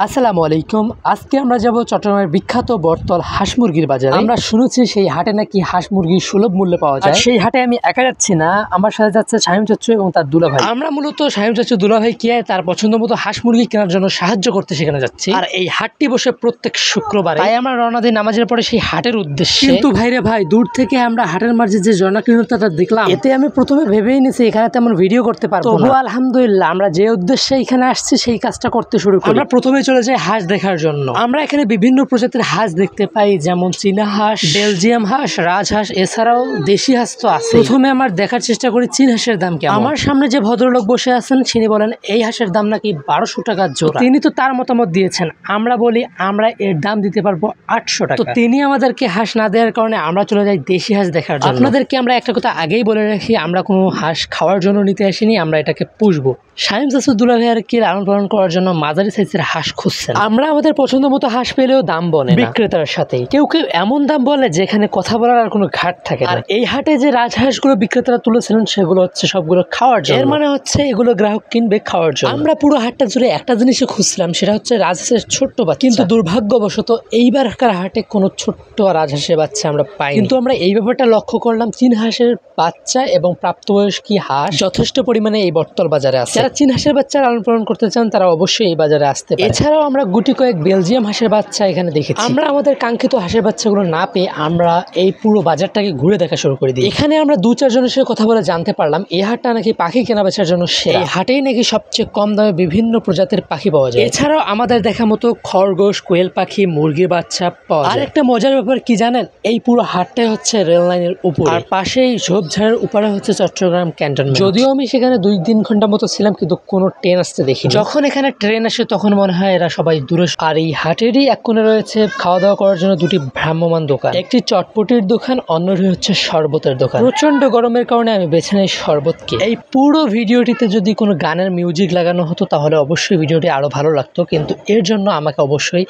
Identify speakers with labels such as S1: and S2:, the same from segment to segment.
S1: আসসালামু আলাইকুম। আজকে আমরা যাব চট্টগ্রামের বিখ্যাত বটতল হাঁস মুরগির বাজারে। আমরা শুনেছি সেই হাটে নাকি হাঁস মুরগি সুলভ মূল্যে পাওয়া যায়। সেই হাটে আমি একা যাচ্ছি না, আমার সাথে যাচ্ছে শামীম চাচু এবং তার দুলাভাই। আমরা মূলত শামীম চাচু দুলাভাই কে তার পছন্দ মতো হাঁস মুরগি কেনার জন্য সাহায্য করতে সেখানে যাচ্ছি। আর এই হাটটি বসে প্রত্যেক শুক্রবারে, তাই আমরা রওনা দিই নামাজের পরে সেই হাটের উদ্দেশ্যে। কিন্তু ভাইরে ভাই, দূর থেকে আমরা হাটের মাঝে যে জনকীর্ণতাটা দেখলাম, এতে আমি প্রথমে ভেবেই নিয়েছি এখানে তেমন ভিডিও করতে পারবো না। তবুও আলহামদুলিল্লাহ আমরা যে উদ্দেশ্যে এখানে আসছি সেই কাজটা করতে শুরু করি। আমরা প্রথমে চলে যাই হাঁস দেখার জন্য। আমরা এখানে বিভিন্ন প্রজাতির হাঁস দেখতে পাই, যেমন চীনা হাঁস, বেলজিয়াম হাঁস, রাজহাঁস, এছাড়াও দেশি হাঁস তো আছে। প্রথমে আমার দেখার চেষ্টা করি চীন হাঁসের দাম কেমন। আমার সামনে যে ভদ্রলোক বসে আছেন তিনি বলেন এই হাঁসের দাম নাকি 1200 টাকা জোড়া। তিনি তো তার মতামত দিয়েছেন, আমরা বলি আমরা এর দাম দিতে পারবো 800 টাকা। তো তিনি আমাদেরকে হাঁস না দেওয়ার কারণে আমরা চলে যাই দেশি হাঁস দেখার জন্য। আপনাদেরকে আমরা একটা কথা আগেই বলে রাখি, আমরা কোনো হাঁস খাওয়ার জন্য নিতে আসিনি, আমরা এটাকে পুষবো। শামীম চাচু দুলাভাইকে লালন পালন করার জন্য মাঝারি সাইজের হাঁস খুঁজছেন। আমরা আমাদের পছন্দ মতো হাঁস পেলেও দাম বলে বিক্রেতার সাথে। কেউ কেউ এমন দাম বলে যেখানে কথা বলার আর কোনো ঘাট থাকে না। আর এই হাটে যে রাজহাঁসগুলো বিক্রেতারা তুলেছিলেন সেগুলো হচ্ছে সবগুলো খাওয়ার জন্য। এর মানে হচ্ছে এগুলো গ্রাহক কিনবে খাওয়ার জন্য। আমরা পুরো হাটটা জুড়ে একটা জিনিসই খুঁজছিলাম, সেটা হচ্ছে রাজহাঁসের ছোট্ট বাচ্চা। কিন্তু দুর্ভাগ্যবশত এইবারকার হাটে কোনো ছোট্ট রাজহাঁসের বাচ্চা আমরা পাই। কিন্তু আমরা এই ব্যাপারটা লক্ষ্য করলাম, চীন হাঁসের বাচ্চা এবং প্রাপ্তবয়স্কী হাঁস যথেষ্ট পরিমাণে এই বটতল বাজারে আছে। যারা চীন হাঁসের বাচ্চা লালন পালন করতে চান তারা অবশ্যই এই বাজারে আসতে পারে। এছাড়াও আমরা গুটি কয়েক বেলজিয়াম হাঁসের বাচ্চা এখানে দেখেছি। আমরা আমাদের কাঙ্ক্ষিত হাঁসের বাচ্চাগুলো না পেয়ে আমরা এই পুরো বাজারটাকে ঘুরে দেখা শুরু করে দিই। এখানে আমরা 2-4 জনের সাথে কথা বলে জানতে পারলাম এই হাটটা নাকি পাখি কেনা বেচার জন্য সেরা। এই হাটেই নাকি সবচেয়ে কম দামে বিভিন্ন প্রজাতির পাখি পাওয়া যায়। এছাড়াও আমাদের দেখা মতো খরগোশ, কোয়েল পাখি, মুরগির বাচ্চা পাওয়া যায়। আর একটা মজার ব্যাপার কি জানেন, এই পুরো হাটটাই হচ্ছে রেল লাইনের উপর, আর পাশেই ঝোপঝাড়ের উপরে হচ্ছে চট্টগ্রাম ক্যান্টনমেন্ট। যদিও আমি সেখানে 2-3 ঘন্টা মতো ছিলাম, কিন্তু কোনো ট্রেন আসতে দেখি। যখন এখানে ট্রেন আসে তখন মনে হয় এরা সবাই দূরে। আর এই হাটেরই এক কোণে রয়েছে খাওয়া দাওয়া করার জন্য 2টি ভ্রাম্যমান দোকান, একটি চটপটির দোকান, অন্যটি হচ্ছে শরবতের দোকান। প্রচন্ড গরমের কারণে আমি বেছে নেই শরবতকে। এই পুরো ভিডিওটিতে যদি কোনো গানের মিউজিক লাগানো হতো তাহলে অবশ্যই ভিডিওটি আরো ভালো লাগতো, কিন্তু এর জন্য আমাকে অবশ্যই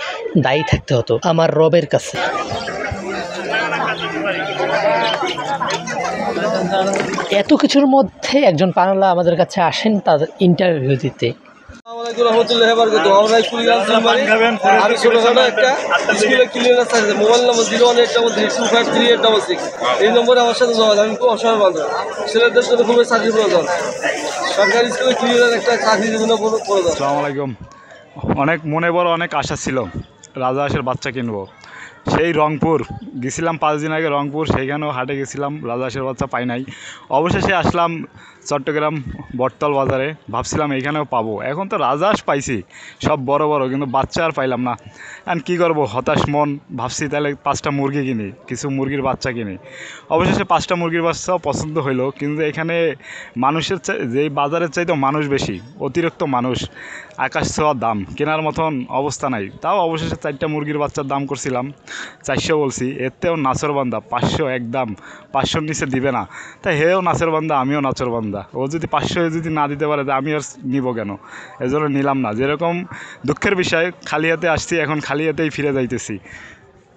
S1: দায়ী থাকতে হতো আমার রবের কাছে। এত কিছুর মধ্যে একজন পানালা আমাদের কাছে আসেন তাদের ইন্টারভিউ দিতে।
S2: আমি ছোটখাটো একটা স্কুলের ক্লিয়ারেন্স আছে, মোবাইল নম্বর 01873253866 এই নম্বরে আমার সাথে যোগাযোগ। আমি খুব অসহায় মানুষ, ছেলেদের জন্য খুবই চাকরি প্রয়োজন, সরকারি স্কুলে ক্লিয়ারেন্স একটা চাকরির জন্য প্রয়োজন।
S3: আসসালামু আলাইকুম। অনেক মনে বড় অনেক আশা ছিল রাজহাঁসের বাচ্চা কিনবো। সেই রংপুর গেছিলাম 5 দিন আগে রংপুর, সেইখানেও হাটে গেছিলাম, রাজহাঁসের বাচ্চা পাই নাই। অবশেষে আসলাম চট্টগ্রাম বটতল বাজারে, ভাবছিলাম এইখানেও পাবো। এখন তো রাজহাঁস পাইছি সব বড় বড়, কিন্তু বাচ্চা আর পাইলাম না। এখন কী করবো, হতাশ মন, ভাবছি তাহলে 5টা মুরগি কিনি, কিছু মুরগির বাচ্চা কিনি। অবশেষে 5টা মুরগির বাচ্চাও পছন্দ হইলো, কিন্তু এখানে মানুষের যেই বাজারের চাইতেও মানুষ বেশি, অতিরিক্ত মানুষ, আকাশ ছোঁয়া দাম, কেনার মতন অবস্থা নাই। তাও অবশেষে 4টা মুরগির বাচ্চার দাম করছিলাম 400 বলছি, এতেও নাচরবান্দা 500 একদম, 500-র নিচে দিবে না। তাই হেও নাচরবান্দা, আমিও নাচরবান্দা। ও যদি 500 যদি না দিতে পারে তা আমি আর নিব কেন, এজন্য নিলাম না। যেরকম দুঃখের বিষয়, খালি হাতে আসছি, এখন খালি হাতেই ফিরে যাইতেছি।